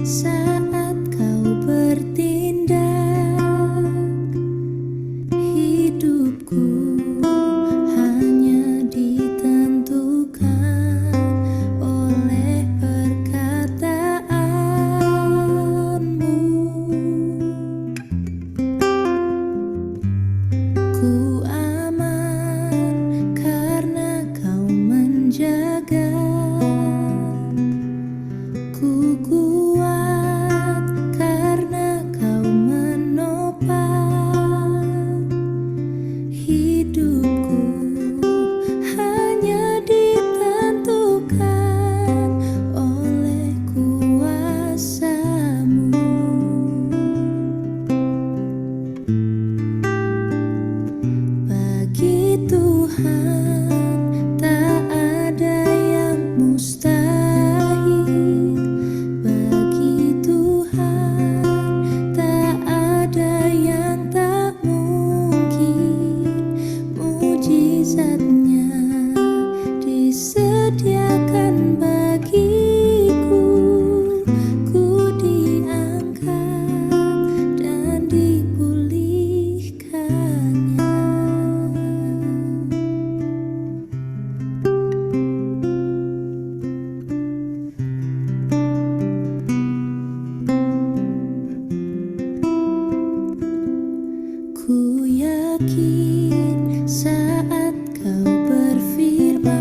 saat kau bertindak, hidupku hanya ditentukan oleh perkataanmu. Ku aman karena kau menjaga. Ku kuat karena kau menopang. Hidupku hanya ditentukan oleh kuasa-Mu. Bagi Tuhan tak ada yang mustahil. Bagi Tuhan tak ada yang tak mungkin. Mujizatnya disediakan bagiku. Ku diangkat dan dipulihkannya. Ku yakin saat kau berfirman,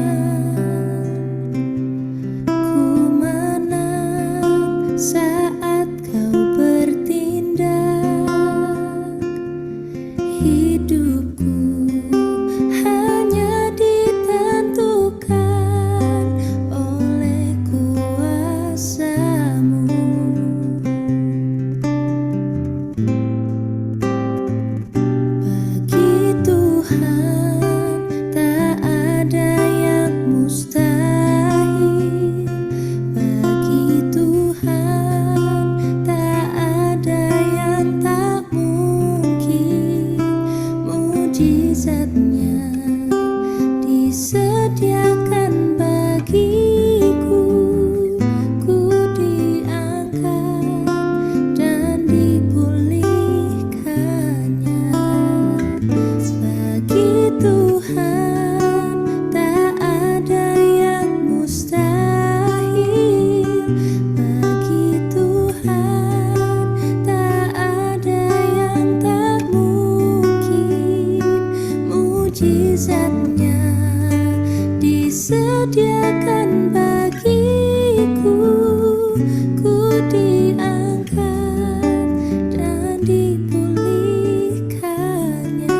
ku menang saat kau bertindak. Hidupku hanya ditentukan oleh kuasa-Mu. Bagi Tuhan tak ada yang mustahil. Bagi Tuhan tak ada yang tak mungkin. Mujizatnya disediakan bagiku. Ku diangkat dan dipulihkannya. Bagi Tuhan tak ada yang mustahil. Bagi Tuhan tak ada yang tak mungkin. Mujizatnya disediakan bagiku. Ku diangkat dan dipulihkannya.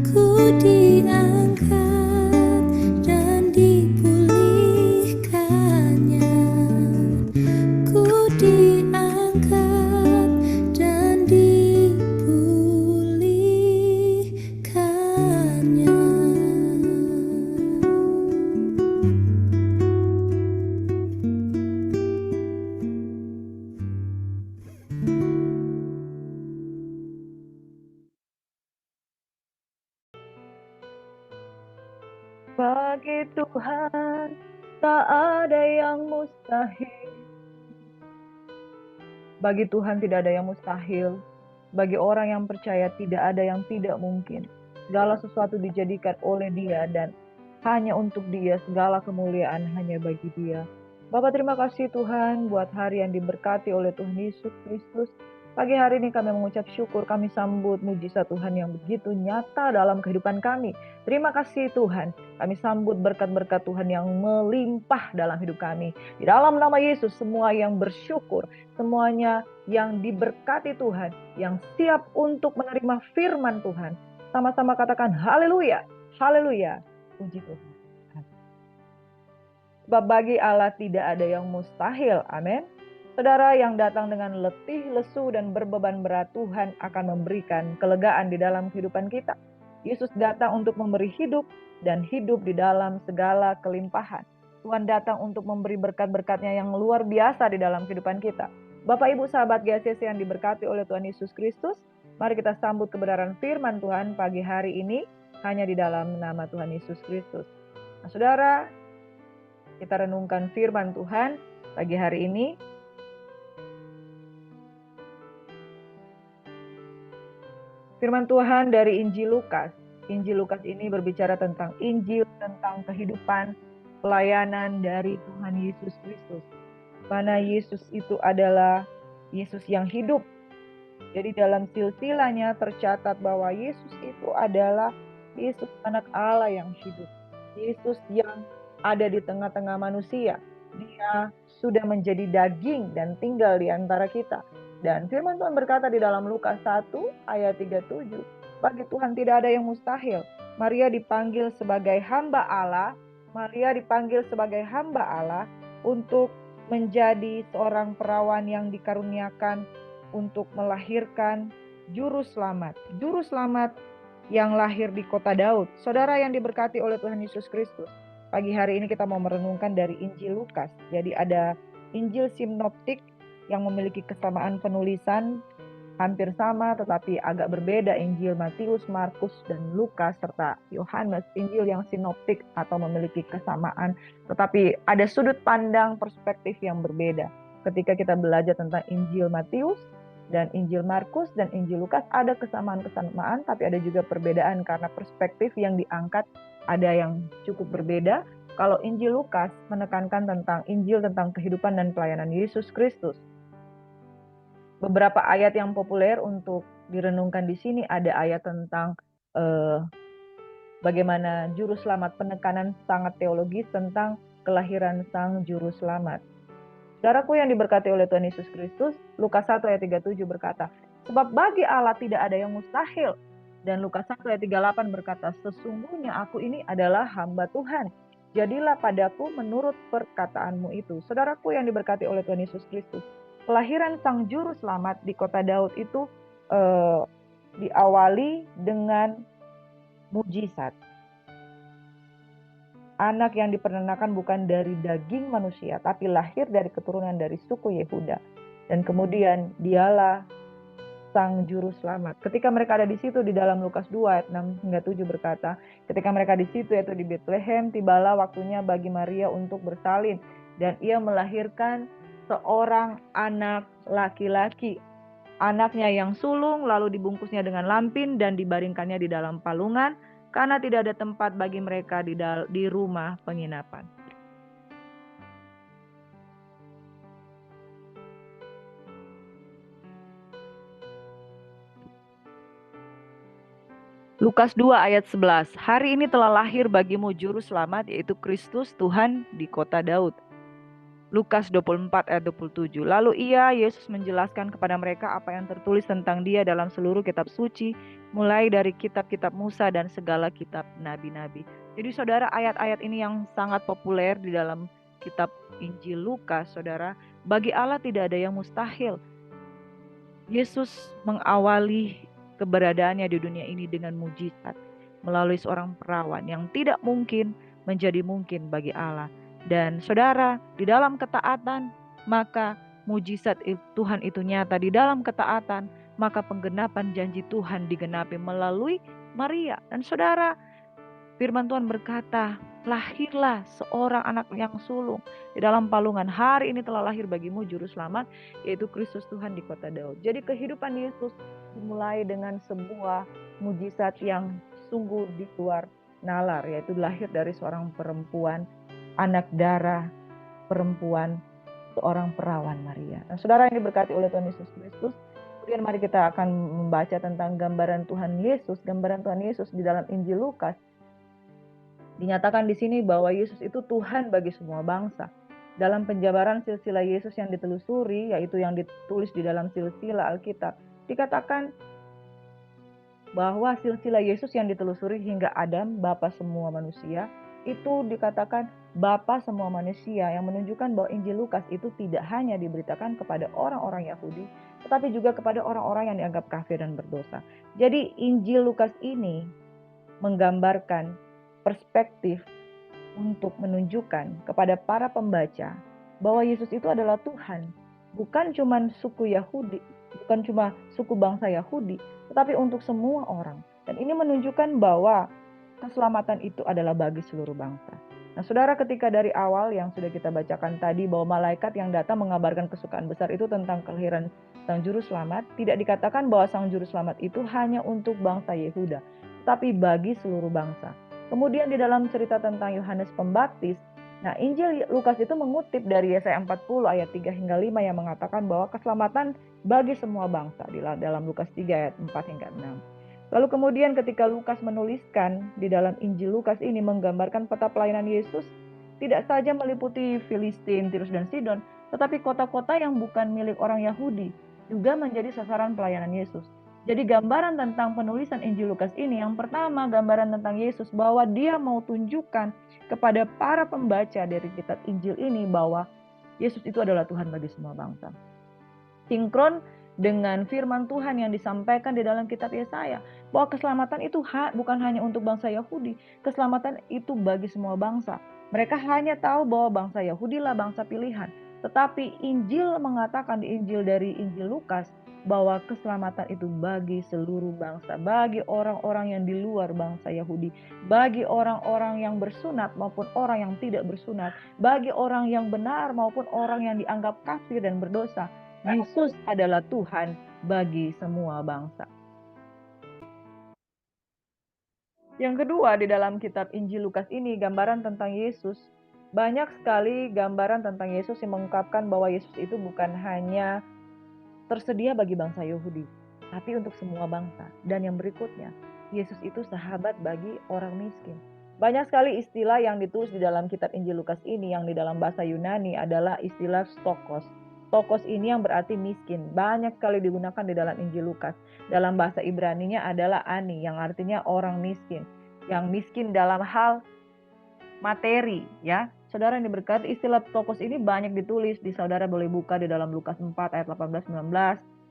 Ku diangkat dan dipulihkannya. Ku diangkat dan dipulihkannya. Bagi Tuhan tak ada yang mustahil. Bagi Tuhan tidak ada yang mustahil. Bagi orang yang percaya tidak ada yang tidak mungkin. Segala sesuatu dijadikan oleh Dia dan hanya untuk Dia. Segala kemuliaan hanya bagi Dia. Bapak, terima kasih Tuhan buat hari yang diberkati oleh Tuhan Yesus Kristus. Pagi hari ini kami mengucap syukur, kami sambut mujizat Tuhan yang begitu nyata dalam kehidupan kami. Terima kasih Tuhan, kami sambut berkat-berkat Tuhan yang melimpah dalam hidup kami. Di dalam nama Yesus, semua yang bersyukur, semuanya yang diberkati Tuhan, yang siap untuk menerima firman Tuhan, sama-sama katakan haleluya, haleluya, puji Tuhan. Sebab bagi Allah tidak ada yang mustahil, amin. Saudara yang datang dengan letih, lesu, dan berbeban berat, Tuhan akan memberikan kelegaan di dalam kehidupan kita. Yesus datang untuk memberi hidup dan hidup di dalam segala kelimpahan. Tuhan datang untuk memberi berkat-berkatnya yang luar biasa di dalam kehidupan kita. Bapak, Ibu, sahabat GCC yang diberkati oleh Tuhan Yesus Kristus, mari kita sambut kebenaran firman Tuhan pagi hari ini hanya di dalam nama Tuhan Yesus Kristus. Nah, saudara, kita renungkan firman Tuhan pagi hari ini. Firman Tuhan dari Injil Lukas. Injil Lukas ini berbicara tentang Injil, tentang kehidupan, pelayanan dari Tuhan Yesus Kristus. Mana Yesus itu adalah Yesus yang hidup. Jadi dalam silsilahnya tercatat bahwa Yesus itu adalah Yesus anak Allah yang hidup. Yesus yang ada di tengah-tengah manusia. Dia sudah menjadi daging dan tinggal di antara kita. Dan firman Tuhan berkata di dalam Lukas 1 ayat 37, bagi Tuhan tidak ada yang mustahil. Maria dipanggil sebagai hamba Allah. Maria dipanggil sebagai hamba Allah untuk menjadi seorang perawan yang dikaruniakan untuk melahirkan juru selamat. Juru selamat yang lahir di kota Daud. Saudara yang diberkati oleh Tuhan Yesus Kristus. Pagi hari ini kita mau merenungkan dari Injil Lukas. Jadi ada Injil sinoptik yang memiliki kesamaan penulisan hampir sama tetapi agak berbeda. Injil Matius, Markus, dan Lukas serta Yohanes. Injil yang sinoptik atau memiliki kesamaan tetapi ada sudut pandang perspektif yang berbeda. Ketika kita belajar tentang Injil Matius dan Injil Markus dan Injil Lukas ada kesamaan-kesamaan tapi ada juga perbedaan karena perspektif yang diangkat ada yang cukup berbeda. Kalau Injil Lukas menekankan tentang Injil tentang kehidupan dan pelayanan Yesus Kristus. Beberapa ayat yang populer untuk direnungkan di sini ada ayat tentang bagaimana juru selamat, penekanan sangat teologis tentang kelahiran sang juru selamat. Saudaraku yang diberkati oleh Tuhan Yesus Kristus, Lukas 1 ayat 37 berkata, sebab bagi Allah tidak ada yang mustahil. Dan Lukas 1 ayat 38 berkata, sesungguhnya aku ini adalah hamba Tuhan. Jadilah padaku menurut perkataanmu itu. Saudaraku yang diberkati oleh Tuhan Yesus Kristus, kelahiran sang juru selamat di kota Daud itu diawali dengan mujizat. Anak yang diperanakan bukan dari daging manusia, tapi lahir dari keturunan dari suku Yehuda. Dan kemudian dialah sang juru selamat. Ketika mereka ada di situ di dalam Lukas 2 ayat 6 hingga 7 berkata, ketika mereka di situ yaitu di Betlehem, tibalah waktunya bagi Maria untuk bersalin. Dan ia melahirkan seorang anak laki-laki. Anaknya yang sulung lalu dibungkusnya dengan lampin dan dibaringkannya di dalam palungan karena tidak ada tempat bagi mereka di rumah penginapan. Lukas 2 ayat 11. Hari ini telah lahir bagimu juru selamat yaitu Kristus Tuhan di kota Daud. Lukas 24 ayat 27. Lalu Yesus menjelaskan kepada mereka apa yang tertulis tentang dia dalam seluruh kitab suci, mulai dari kitab-kitab Musa dan segala kitab nabi-nabi. Jadi saudara, ayat-ayat ini yang sangat populer di dalam kitab Injil Lukas, saudara, bagi Allah tidak ada yang mustahil. Yesus mengawali keberadaannya di dunia ini dengan mujizat melalui seorang perawan yang tidak mungkin menjadi mungkin bagi Allah. Dan saudara, di dalam ketaatan, maka mujizat Tuhan itu nyata. Di dalam ketaatan, maka penggenapan janji Tuhan digenapi melalui Maria. Dan saudara, firman Tuhan berkata, lahirlah seorang anak yang sulung di dalam palungan. Hari ini telah lahir bagimu juru selamat, yaitu Kristus Tuhan di kota Daud. Jadi kehidupan Yesus dimulai dengan sebuah mujizat yang sungguh di luar nalar, yaitu lahir dari seorang perempuan, anak darah perempuan, seorang perawan Maria. Nah, saudara yang diberkati oleh Tuhan Yesus Kristus, kemudian mari kita akan membaca tentang gambaran Tuhan Yesus. Gambaran Tuhan Yesus di dalam Injil Lukas dinyatakan di sini bahwa Yesus itu Tuhan bagi semua bangsa. Dalam penjabaran silsilah Yesus yang ditelusuri, yaitu yang ditulis di dalam silsilah Alkitab, dikatakan bahwa silsilah Yesus yang ditelusuri hingga Adam, bapa semua manusia, itu dikatakan bapa semua manusia, yang menunjukkan bahwa Injil Lukas itu tidak hanya diberitakan kepada orang-orang Yahudi, tetapi juga kepada orang-orang yang dianggap kafir dan berdosa. Jadi Injil Lukas ini menggambarkan perspektif untuk menunjukkan kepada para pembaca bahwa Yesus itu adalah Tuhan, bukan cuma suku Yahudi, bukan cuma suku bangsa Yahudi, tetapi untuk semua orang. Dan ini menunjukkan bahwa keselamatan itu adalah bagi seluruh bangsa. Nah, saudara, ketika dari awal yang sudah kita bacakan tadi bahwa malaikat yang datang mengabarkan kesukaan besar itu tentang kelahiran Sang Juru Selamat, tidak dikatakan bahwa Sang Juru Selamat itu hanya untuk bangsa Yehuda, tapi bagi seluruh bangsa. Kemudian di dalam cerita tentang Yohanes Pembaptis, nah Injil Lukas itu mengutip dari Yesaya 40 ayat 3 hingga 5 yang mengatakan bahwa keselamatan bagi semua bangsa di dalam Lukas 3 ayat 4 hingga 6. Lalu kemudian ketika Lukas menuliskan di dalam Injil Lukas ini menggambarkan peta pelayanan Yesus tidak saja meliputi Filistin, Tirus dan Sidon, tetapi kota-kota yang bukan milik orang Yahudi juga menjadi sasaran pelayanan Yesus. Jadi gambaran tentang penulisan Injil Lukas ini, yang pertama gambaran tentang Yesus bahwa dia mau tunjukkan kepada para pembaca dari kitab Injil ini bahwa Yesus itu adalah Tuhan bagi semua bangsa. Sinkron dengan firman Tuhan yang disampaikan di dalam kitab Yesaya, bahwa keselamatan itu bukan hanya untuk bangsa Yahudi, keselamatan itu bagi semua bangsa. Mereka hanya tahu bahwa bangsa Yahudi lah bangsa pilihan, tetapi Injil mengatakan di Injil dari Injil Lukas bahwa keselamatan itu bagi seluruh bangsa, bagi orang-orang yang di luar bangsa Yahudi, bagi orang-orang yang bersunat maupun orang yang tidak bersunat, bagi orang yang benar maupun orang yang dianggap kafir dan berdosa. Yesus adalah Tuhan bagi semua bangsa. Yang kedua, di dalam kitab Injil Lukas ini, gambaran tentang Yesus. Banyak sekali gambaran tentang Yesus yang mengungkapkan bahwa Yesus itu bukan hanya tersedia bagi bangsa Yahudi, tapi untuk semua bangsa. Dan yang berikutnya, Yesus itu sahabat bagi orang miskin. Banyak sekali istilah yang ditulis di dalam kitab Injil Lukas ini yang di dalam bahasa Yunani adalah istilah stokos. Stokos ini yang berarti miskin. Banyak sekali digunakan di dalam Injil Lukas. Dalam bahasa Ibraninya adalah ani, yang artinya orang miskin. Yang miskin dalam hal materi, ya. Saudara yang diberkati, istilah stokos ini banyak ditulis. Saudara boleh buka di dalam Lukas 4 ayat 18-19,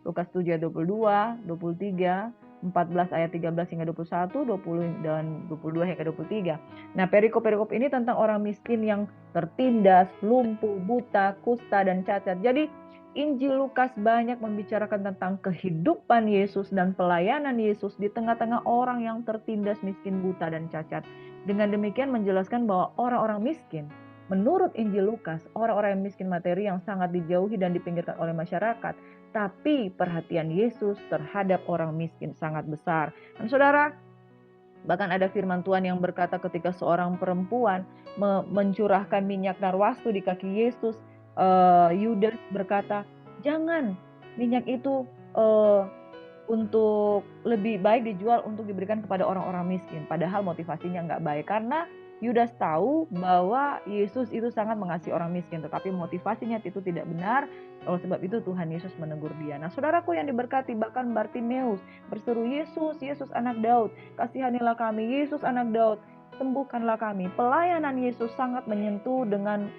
Lukas 7 ayat 22, 23, 14 ayat 13 hingga 21, 20 dan 22 hingga 23. Nah, perikop-perikop ini tentang orang miskin yang tertindas, lumpuh, buta, kusta, dan cacat. Jadi Injil Lukas banyak membicarakan tentang kehidupan Yesus dan pelayanan Yesus di tengah-tengah orang yang tertindas, miskin, buta, dan cacat. Dengan demikian menjelaskan bahwa orang-orang miskin, menurut Injil Lukas, orang-orang yang miskin materi yang sangat dijauhi dan dipinggirkan oleh masyarakat. Tapi perhatian Yesus terhadap orang miskin sangat besar. Dan saudara, bahkan ada firman Tuhan yang berkata ketika seorang perempuan mencurahkan minyak narwastu di kaki Yesus, Yudas berkata, jangan, minyak itu untuk lebih baik dijual untuk diberikan kepada orang-orang miskin. Padahal motivasinya nggak baik, karena Yudas tahu bahwa Yesus itu sangat mengasihi orang miskin, tetapi motivasinya itu tidak benar. Oleh sebab itu Tuhan Yesus menegur dia. Nah, saudaraku yang diberkati, bahkan Bartimeus berseru, Yesus, Yesus anak Daud, kasihanilah kami, Yesus anak Daud, sembuhkanlah kami. Pelayanan Yesus sangat menyentuh dengan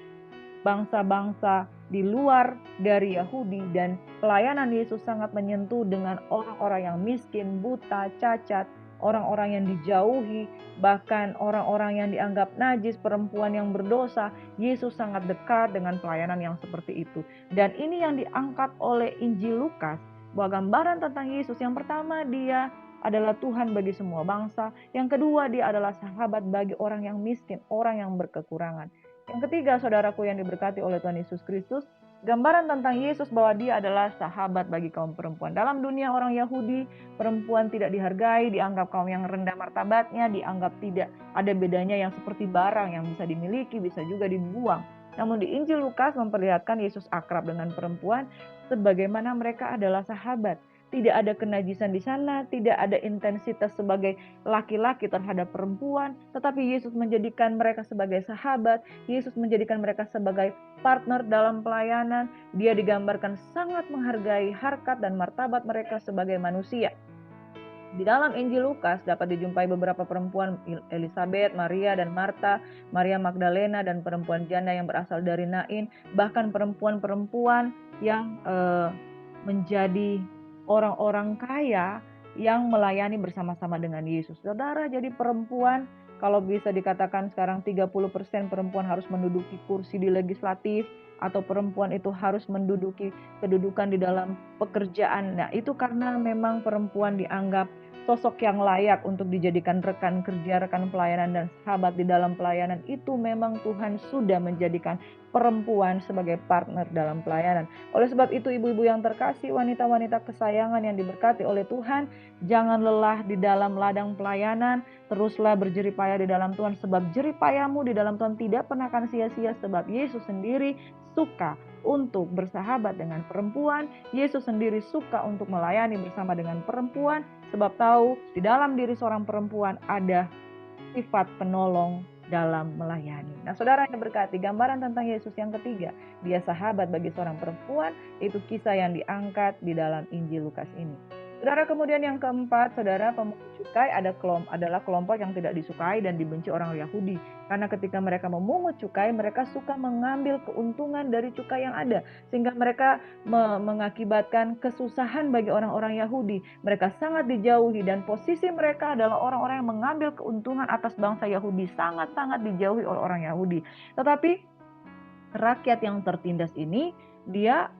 bangsa-bangsa di luar dari Yahudi, dan pelayanan Yesus sangat menyentuh dengan orang-orang yang miskin, buta, cacat, orang-orang yang dijauhi, bahkan orang-orang yang dianggap najis, perempuan yang berdosa. Yesus sangat dekat dengan pelayanan yang seperti itu. Dan ini yang diangkat oleh Injil Lukas, bahwa gambaran tentang Yesus, yang pertama, dia adalah Tuhan bagi semua bangsa. Yang kedua, dia adalah sahabat bagi orang yang miskin, orang yang berkekurangan. Yang ketiga, saudaraku yang diberkati oleh Tuhan Yesus Kristus, gambaran tentang Yesus bahwa dia adalah sahabat bagi kaum perempuan. Dalam dunia orang Yahudi, perempuan tidak dihargai, dianggap kaum yang rendah martabatnya, dianggap tidak ada bedanya, yang seperti barang yang bisa dimiliki, bisa juga dibuang. Namun di Injil Lukas memperlihatkan Yesus akrab dengan perempuan sebagaimana mereka adalah sahabat. Tidak ada kenajisan di sana, tidak ada intensitas sebagai laki-laki terhadap perempuan, tetapi Yesus menjadikan mereka sebagai sahabat, Yesus menjadikan mereka sebagai partner dalam pelayanan. Dia digambarkan sangat menghargai harkat dan martabat mereka sebagai manusia. Di dalam Injil Lukas dapat dijumpai beberapa perempuan, Elizabeth, Maria dan Marta, Maria Magdalena dan perempuan janda yang berasal dari Nain, bahkan perempuan-perempuan yang menjadi orang-orang kaya yang melayani bersama-sama dengan Yesus. Saudara, jadi perempuan, kalau bisa dikatakan sekarang 30% perempuan harus menduduki kursi di legislatif, atau perempuan itu harus menduduki kedudukan di dalam pekerjaan. Nah, itu karena memang perempuan dianggap sosok yang layak untuk dijadikan rekan kerja, rekan pelayanan, dan sahabat di dalam pelayanan, itu memang Tuhan sudah menjadikan perempuan sebagai partner dalam pelayanan. Oleh sebab itu, ibu-ibu yang terkasih, wanita-wanita kesayangan yang diberkati oleh Tuhan, jangan lelah di dalam ladang pelayanan, teruslah berjeripaya di dalam Tuhan, sebab jeripayamu di dalam Tuhan tidak pernah akan sia-sia, sebab Yesus sendiri suka untuk bersahabat dengan perempuan. Yesus sendiri suka untuk melayani bersama dengan perempuan, sebab tahu di dalam diri seorang perempuan ada sifat penolong dalam melayani. Nah, saudara yang berkati, gambaran tentang Yesus yang ketiga, dia sahabat bagi seorang perempuan, itu kisah yang diangkat di dalam Injil Lukas ini. Saudara, kemudian yang keempat, saudara, pemungut cukai adalah kelompok yang tidak disukai dan dibenci orang Yahudi. Karena ketika mereka memungut cukai, mereka suka mengambil keuntungan dari cukai yang ada, sehingga mereka mengakibatkan kesusahan bagi orang-orang Yahudi. Mereka sangat dijauhi dan posisi mereka adalah orang-orang yang mengambil keuntungan atas bangsa Yahudi, sangat-sangat dijauhi oleh orang Yahudi. Tetapi rakyat yang tertindas ini, dia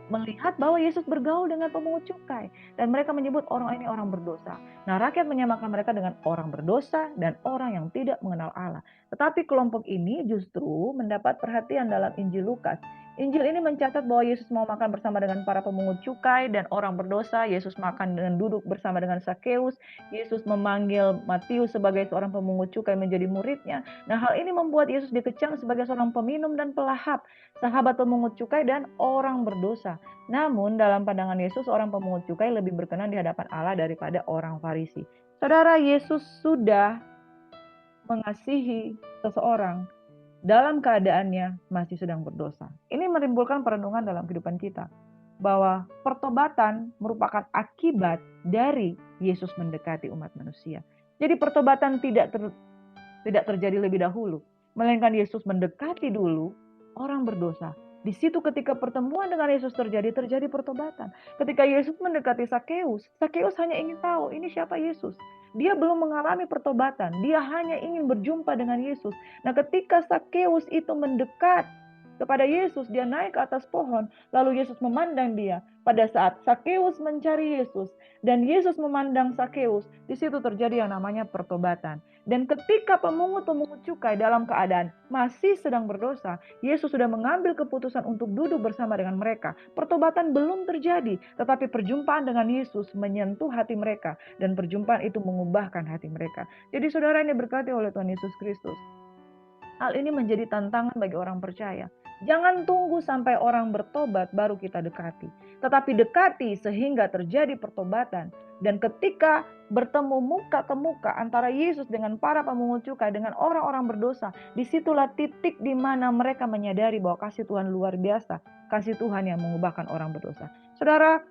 melihat bahwa Yesus bergaul dengan pemungut cukai, dan mereka menyebut orang ini orang berdosa. Nah, rakyat menyamakan mereka dengan orang berdosa dan orang yang tidak mengenal Allah. Tetapi kelompok ini justru mendapat perhatian dalam Injil Lukas. Injil ini mencatat bahwa Yesus mau makan bersama dengan para pemungut cukai dan orang berdosa. Yesus makan dengan duduk bersama dengan Sakeus. Yesus memanggil Matius sebagai seorang pemungut cukai menjadi muridnya. Nah, hal ini membuat Yesus dikecam sebagai seorang peminum dan pelahap, sahabat pemungut cukai dan orang berdosa. Namun dalam pandangan Yesus, orang pemungut cukai lebih berkenan di hadapan Allah daripada orang Farisi. Saudara, Yesus sudah mengasihi seseorang dalam keadaannya masih sedang berdosa. Ini menimbulkan perenungan dalam kehidupan kita, bahwa pertobatan merupakan akibat dari Yesus mendekati umat manusia. Jadi pertobatan tidak terjadi lebih dahulu, melainkan Yesus mendekati dulu orang berdosa. Di situ ketika pertemuan dengan Yesus terjadi pertobatan. Ketika Yesus mendekati Sakeus, Sakeus hanya ingin tahu ini siapa Yesus. Dia belum mengalami pertobatan, dia hanya ingin berjumpa dengan Yesus. Nah, ketika Sakeus itu mendekat kepada Yesus, dia naik ke atas pohon, lalu Yesus memandang dia. Pada saat Sakeus mencari Yesus dan Yesus memandang Sakeus, di situ terjadi yang namanya pertobatan. Dan ketika pemungut-pemungut cukai dalam keadaan masih sedang berdosa, Yesus sudah mengambil keputusan untuk duduk bersama dengan mereka. Pertobatan belum terjadi, tetapi perjumpaan dengan Yesus menyentuh hati mereka, dan perjumpaan itu mengubahkan hati mereka. Jadi saudara yang diberkati oleh Tuhan Yesus Kristus, hal ini menjadi tantangan bagi orang percaya. Jangan tunggu sampai orang bertobat baru kita dekati, tetapi dekati sehingga terjadi pertobatan. Dan ketika bertemu muka ke muka antara Yesus dengan para pemungut cukai, dengan orang-orang berdosa, disitulah titik di mana mereka menyadari bahwa kasih Tuhan luar biasa, kasih Tuhan yang mengubahkan orang berdosa. Saudara,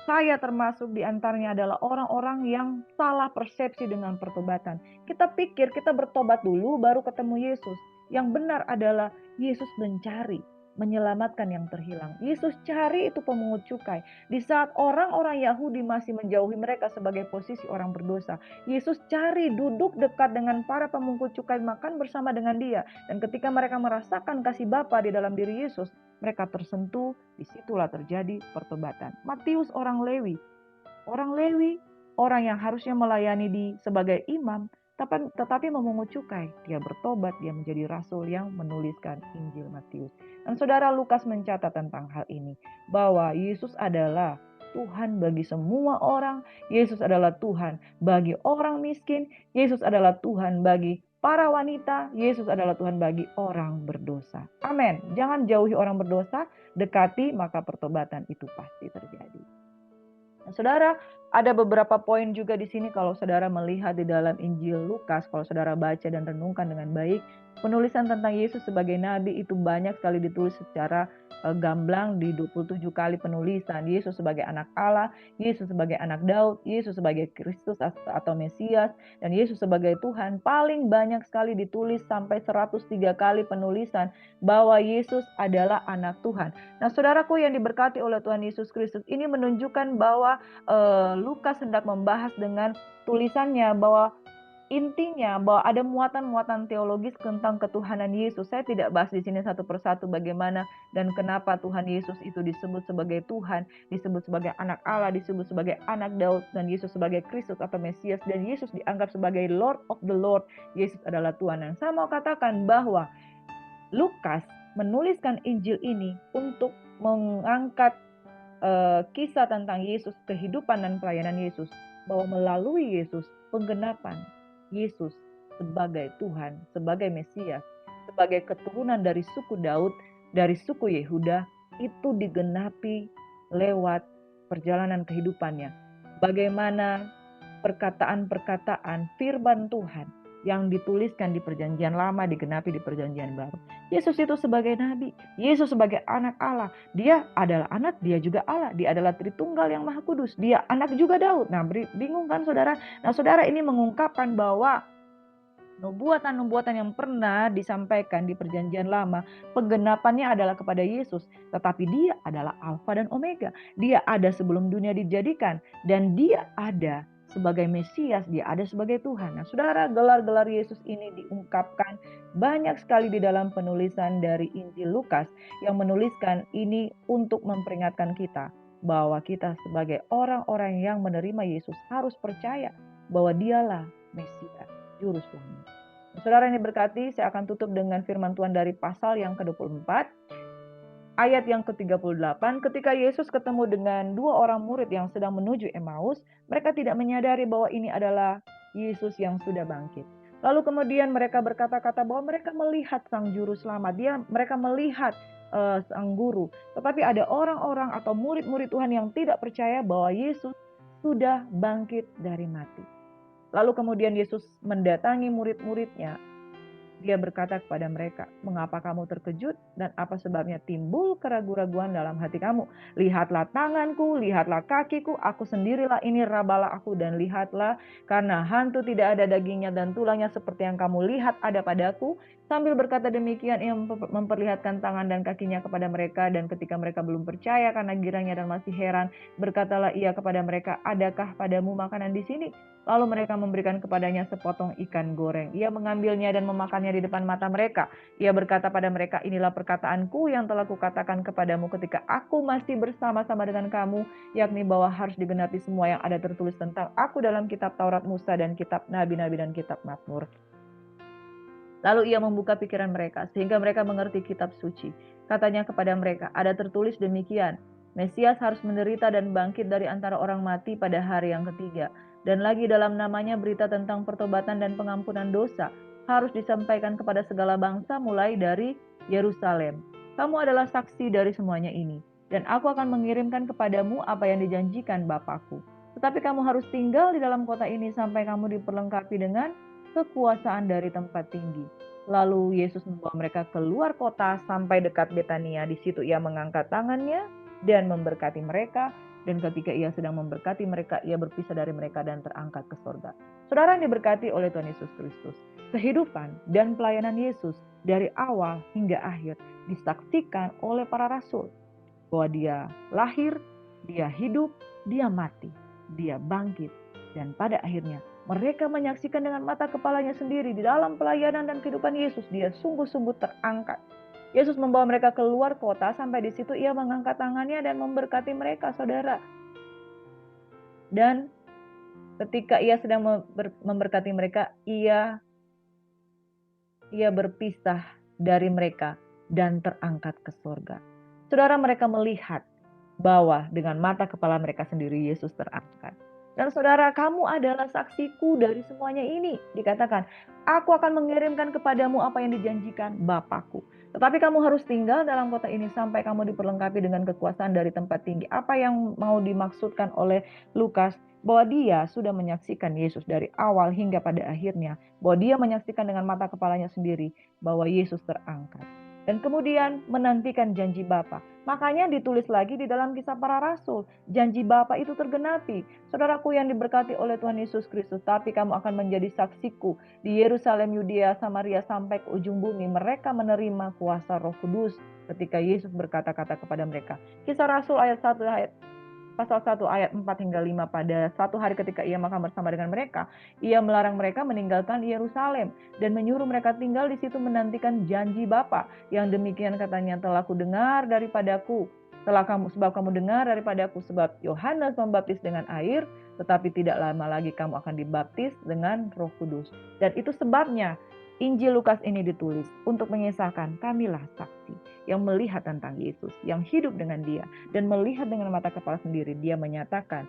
saya termasuk di antaranya adalah orang-orang yang salah persepsi dengan pertobatan. Kita pikir kita bertobat dulu baru ketemu Yesus. Yang benar adalah Yesus mencari, menyelamatkan yang terhilang. Yesus cari itu pemungut cukai. Di saat orang-orang Yahudi masih menjauhi mereka sebagai posisi orang berdosa, Yesus cari duduk dekat dengan para pemungut cukai, makan bersama dengan dia. Dan ketika mereka merasakan kasih Bapa di dalam diri Yesus, mereka tersentuh, disitulah terjadi pertobatan. Matius orang Lewi, orang yang harusnya melayani sebagai imam, tetapi memungut cukai. Dia bertobat, dia menjadi rasul yang menuliskan Injil Matius. Dan saudara, Lukas mencatat tentang hal ini, bahwa Yesus adalah Tuhan bagi semua orang. Yesus adalah Tuhan bagi orang miskin. Yesus adalah Tuhan bagi para wanita. Yesus adalah Tuhan bagi orang berdosa. Amin. Jangan jauhi orang berdosa, dekati, maka pertobatan itu pasti terjadi. Nah, saudara, ada beberapa poin juga di sini kalau saudara melihat di dalam Injil Lukas, kalau saudara baca dan renungkan dengan baik, penulisan tentang Yesus sebagai nabi itu banyak sekali ditulis secara gamblang di 27 kali penulisan. Yesus sebagai anak Allah, Yesus sebagai anak Daud, Yesus sebagai Kristus atau Mesias, dan Yesus sebagai Tuhan. Paling banyak sekali ditulis sampai 103 kali penulisan bahwa Yesus adalah anak Tuhan. Nah, saudaraku yang diberkati oleh Tuhan Yesus Kristus, ini menunjukkan bahwa Lukas hendak membahas dengan tulisannya bahwa intinya bahwa ada muatan-muatan teologis tentang ketuhanan Yesus. Saya tidak bahas di sini satu persatu bagaimana dan kenapa Tuhan Yesus itu disebut sebagai Tuhan, disebut sebagai anak Allah, disebut sebagai anak Daud, dan Yesus sebagai Kristus atau Mesias, dan Yesus dianggap sebagai Lord of the Lord. Yesus adalah Tuhan. Dan saya mau katakan bahwa Lukas menuliskan Injil ini untuk mengangkat kisah tentang Yesus, kehidupan dan pelayanan Yesus, bahwa melalui Yesus, penggenapan Yesus sebagai Tuhan, sebagai Mesias, sebagai keturunan dari suku Daud, dari suku Yehuda, itu digenapi lewat perjalanan kehidupannya. Bagaimana perkataan-perkataan firman Tuhan yang dituliskan di perjanjian lama digenapi di perjanjian baru. Yesus itu sebagai nabi, Yesus sebagai anak Allah. Dia adalah anak, dia juga Allah. Dia adalah Tritunggal yang Maha Kudus. Dia anak juga Daud. Nah, bingung kan saudara? Nah, saudara, ini mengungkapkan bahwa nubuatan-nubuatan yang pernah disampaikan di perjanjian lama, penggenapannya adalah kepada Yesus. Tetapi dia adalah Alfa dan Omega. Dia ada sebelum dunia dijadikan. Dan dia ada sebagai Mesias, dia ada sebagai Tuhan. Nah, saudara, gelar-gelar Yesus ini diungkapkan banyak sekali di dalam penulisan dari Injil Lukas yang menuliskan ini untuk memperingatkan kita bahwa kita sebagai orang-orang yang menerima Yesus harus percaya bahwa dialah Mesias, Juru Selamat. Saudara ini berkati, saya akan tutup dengan firman Tuhan dari pasal yang ke-24. Ayat yang ke-38, ketika Yesus ketemu dengan dua orang murid yang sedang menuju Emmaus, mereka tidak menyadari bahwa ini adalah Yesus yang sudah bangkit. Lalu kemudian mereka berkata-kata bahwa mereka melihat Sang Juru Selamat, mereka melihat Sang Guru. Tetapi ada orang-orang atau murid-murid Tuhan yang tidak percaya bahwa Yesus sudah bangkit dari mati. Lalu kemudian Yesus mendatangi murid-muridnya. Dia berkata kepada mereka, "Mengapa kamu terkejut dan apa sebabnya timbul keraguan-raguan dalam hati kamu? Lihatlah tanganku, lihatlah kakiku, aku sendirilah ini, rabalah aku dan lihatlah, karena hantu tidak ada dagingnya dan tulangnya seperti yang kamu lihat ada padaku." Sambil berkata demikian, ia memperlihatkan tangan dan kakinya kepada mereka, dan ketika mereka belum percaya karena girangnya dan masih heran, berkatalah ia kepada mereka, "Adakah padamu makanan di sini?" Lalu mereka memberikan kepadanya sepotong ikan goreng. Ia mengambilnya dan memakannya di depan mata mereka. Ia berkata pada mereka, "Inilah perkataanku yang telah kukatakan kepadamu ketika aku masih bersama-sama dengan kamu, yakni bahwa harus digenapi semua yang ada tertulis tentang aku dalam kitab Taurat Musa dan kitab Nabi-Nabi dan kitab Mazmur." Lalu ia membuka pikiran mereka, sehingga mereka mengerti kitab suci. Katanya kepada mereka, "Ada tertulis demikian, Mesias harus menderita dan bangkit dari antara orang mati pada hari yang ketiga. Dan lagi dalam namanya berita tentang pertobatan dan pengampunan dosa harus disampaikan kepada segala bangsa mulai dari Yerusalem. Kamu adalah saksi dari semuanya ini. Dan aku akan mengirimkan kepadamu apa yang dijanjikan Bapakku. Tetapi kamu harus tinggal di dalam kota ini sampai kamu diperlengkapi dengan kekuasaan dari tempat tinggi." Lalu Yesus membawa mereka keluar kota sampai dekat Betania. Di situ ia mengangkat tangannya dan memberkati mereka. Dan ketika ia sedang memberkati mereka, ia berpisah dari mereka dan terangkat ke sorga. Saudara yang diberkati oleh Tuhan Yesus Kristus, kehidupan dan pelayanan Yesus dari awal hingga akhir disaksikan oleh para rasul. Bahwa dia lahir, dia hidup, dia mati, dia bangkit. Dan pada akhirnya mereka menyaksikan dengan mata kepalanya sendiri di dalam pelayanan dan kehidupan Yesus. Dia sungguh-sungguh terangkat. Yesus membawa mereka keluar kota, sampai di situ ia mengangkat tangannya dan memberkati mereka, saudara. Dan ketika ia sedang memberkati mereka, ia berpisah dari mereka dan terangkat ke surga. Saudara, mereka melihat bahwa dengan mata kepala mereka sendiri Yesus terangkat. Dan saudara, kamu adalah saksiku dari semuanya ini. Dikatakan, "Aku akan mengirimkan kepadamu apa yang dijanjikan Bapakku. Tetapi kamu harus tinggal dalam kota ini sampai kamu diperlengkapi dengan kekuasaan dari tempat tinggi." Apa yang mau dimaksudkan oleh Lukas? Bahwa dia sudah menyaksikan Yesus dari awal hingga pada akhirnya. Bahwa dia menyaksikan dengan mata kepalanya sendiri bahwa Yesus terangkat. Dan kemudian menantikan janji Bapa. Makanya ditulis lagi di dalam Kisah Para Rasul, janji Bapa itu tergenapi. Saudaraku yang diberkati oleh Tuhan Yesus Kristus, tapi kamu akan menjadi saksiku di Yerusalem, Yudea, Samaria, sampai ke ujung bumi. Mereka menerima kuasa Roh Kudus ketika Yesus berkata-kata kepada mereka. Kisah Rasul ayat 1 pasal 1 ayat 4 hingga 5, pada suatu hari ketika ia makan bersama dengan mereka, ia melarang mereka meninggalkan Yerusalem dan menyuruh mereka tinggal di situ menantikan janji Bapa. Yang demikian katanya, telah kudengar daripadaku, sebab kamu dengar daripadaku, sebab Yohanes membaptis dengan air, tetapi tidak lama lagi kamu akan dibaptis dengan Roh Kudus. Dan itu sebabnya Injil Lukas ini ditulis untuk mengisahkan, kamilah saksi yang melihat tentang Yesus, yang hidup dengan dia, dan melihat dengan mata kepala sendiri. Dia menyatakan,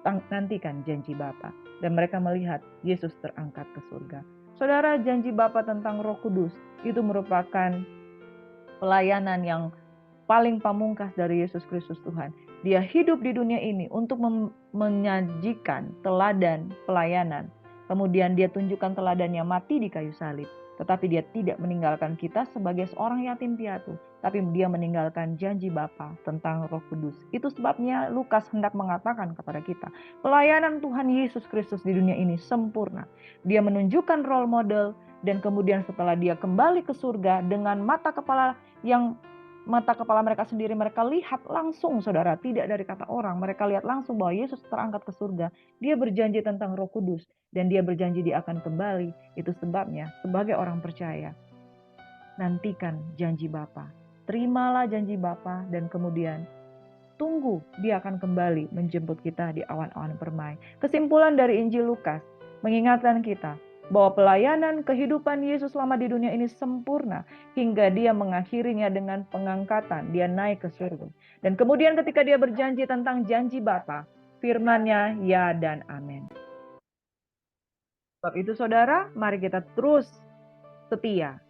nantikan janji Bapa. Dan mereka melihat Yesus terangkat ke surga. Saudara, janji Bapa tentang Roh Kudus itu merupakan pelayanan yang paling pamungkas dari Yesus Kristus Tuhan. Dia hidup di dunia ini untuk menyajikan teladan pelayanan. Kemudian dia tunjukkan teladannya mati di kayu salib. Tetapi dia tidak meninggalkan kita sebagai seorang yatim piatu. Tapi dia meninggalkan janji Bapa tentang Roh Kudus. Itu sebabnya Lukas hendak mengatakan kepada kita, pelayanan Tuhan Yesus Kristus di dunia ini sempurna. Dia menunjukkan role model, dan kemudian setelah dia kembali ke surga dengan mata kepala mereka sendiri, mereka lihat langsung, saudara, tidak dari kata orang. Mereka lihat langsung bahwa Yesus terangkat ke surga. Dia berjanji tentang Roh Kudus, dan dia berjanji dia akan kembali. Itu sebabnya sebagai orang percaya, nantikan janji Bapa. Terimalah janji Bapa, dan kemudian tunggu dia akan kembali menjemput kita di awan-awan permai. Kesimpulan dari Injil Lukas mengingatkan kita bahwa pelayanan kehidupan Yesus selama di dunia ini sempurna hingga dia mengakhirinya dengan pengangkatan, dia naik ke surga. Dan kemudian ketika dia berjanji tentang janji Bapa, firman-Nya ya dan amin. Sebab itu saudara, mari kita terus setia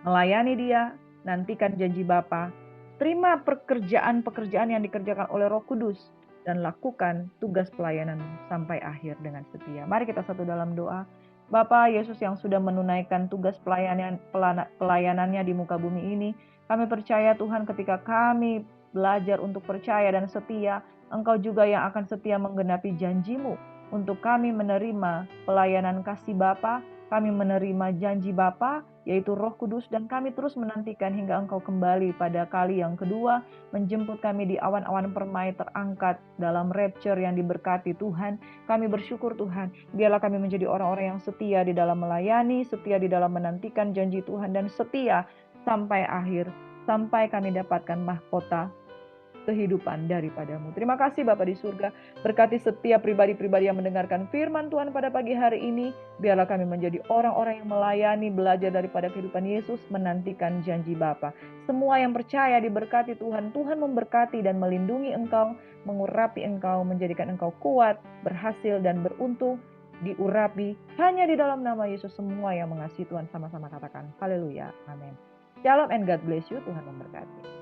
melayani dia, nantikan janji Bapa, terima pekerjaan-pekerjaan yang dikerjakan oleh Roh Kudus, dan lakukan tugas pelayanan sampai akhir dengan setia. Mari kita satu dalam doa. Bapa Yesus yang sudah menunaikan tugas pelayanannya di muka bumi ini, kami percaya Tuhan, ketika kami belajar untuk percaya dan setia, Engkau juga yang akan setia menggenapi janji-Mu untuk kami menerima pelayanan kasih Bapa. Kami menerima janji Bapa, yaitu Roh Kudus, dan kami terus menantikan hingga Engkau kembali pada kali yang kedua, menjemput kami di awan-awan permai terangkat dalam rapture yang diberkati Tuhan. Kami bersyukur Tuhan, biarlah kami menjadi orang-orang yang setia di dalam melayani, setia di dalam menantikan janji Tuhan, dan setia sampai akhir, sampai kami dapatkan mahkota kehidupan daripadamu. Terima kasih Bapa di surga. Berkati setiap pribadi-pribadi yang mendengarkan firman Tuhan pada pagi hari ini. Biarlah kami menjadi orang-orang yang melayani, belajar daripada kehidupan Yesus, menantikan janji Bapa. Semua yang percaya diberkati Tuhan. Tuhan memberkati dan melindungi engkau, mengurapi engkau, menjadikan engkau kuat, berhasil, dan beruntung, diurapi hanya di dalam nama Yesus. Semua yang mengasihi Tuhan sama-sama katakan haleluya, amin. Shalom and God bless you. Tuhan memberkati.